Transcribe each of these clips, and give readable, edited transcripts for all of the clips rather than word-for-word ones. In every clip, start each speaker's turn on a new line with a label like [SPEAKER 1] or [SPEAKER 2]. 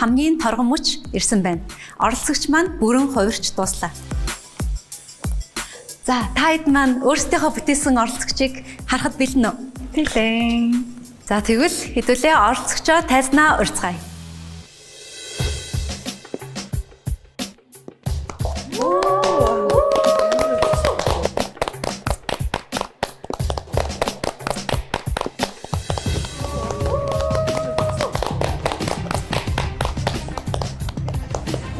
[SPEAKER 1] хамгийн торгон мөч ирсэн байна. Оролцогч маань бүрэн хувирч дуслаа. За, та хэд маань өөрсдийнхөө бүтээсэн оролцогчийг харахад бэлэн үү?
[SPEAKER 2] Бэлэн.
[SPEAKER 1] За, тэгвэл хэдүүлээ оролцогчоо тайзнаа урьцгаая.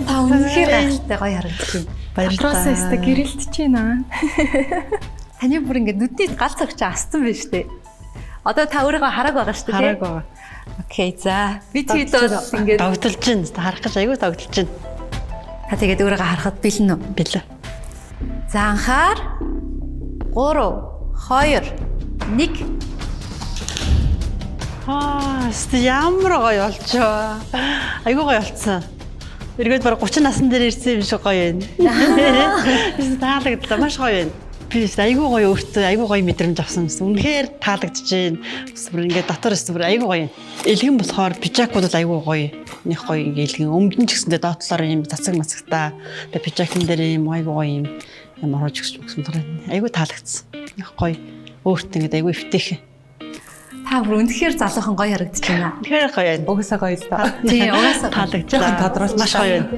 [SPEAKER 1] Та үнэхээр гайхалтай гоё харагдаж байна.
[SPEAKER 2] Баярлалаа. Гэрэлтэж байна.
[SPEAKER 1] Таны бүр ингэ нүдний галц өгч астсан байна шүү дээ. Одоо та өөрийгөө хараг байгаа шүү дээ.
[SPEAKER 2] Хараг байгаа.
[SPEAKER 1] Окей, за. Би тэгээд ингэ
[SPEAKER 3] догдолж байна. Харах гэж аягүй догдолж байна.
[SPEAKER 1] Та тэгээд өөрийгөө харахад бэлэн үү?
[SPEAKER 3] Бэлээ.
[SPEAKER 1] За анхаар 3 2 1
[SPEAKER 3] ямар гоё болчоо. Айгүй гоё болцсон. Эргээд бараг 30 насны дээр ирсэн юм шиг гоё байна. Таалагдлаа маш гоё байна. Би айгүй гоё өөртөө айгүй гоё мэдрэмж авсан юм. Үнэхээр таалагдж байна. Бүр ингээд дотор өстөр айгүй гоё. Элгэн болохоор пижакууд бол айгүй гоё. Них гоё ингээд элгэн өмдөн ч гэсэндээ доотлоор юм цацаг мацагтаа. Тэгээ пижакн дээр юм айгүй гоё юм. Ямар хож гэсэн юм. Айгүй таалагдсан. Них гоё. Өөртөө ингээд айгүй өвтэйх.
[SPEAKER 1] Та бүр үнэхээр залуухан гоё харагдаж байна.
[SPEAKER 3] Тэгэхээр гоё байна.
[SPEAKER 2] Угсаа гоё л та.
[SPEAKER 1] Тийм, угаасаа
[SPEAKER 3] таалагдж байгаа.
[SPEAKER 2] Тодруулж
[SPEAKER 3] маш гоё байна.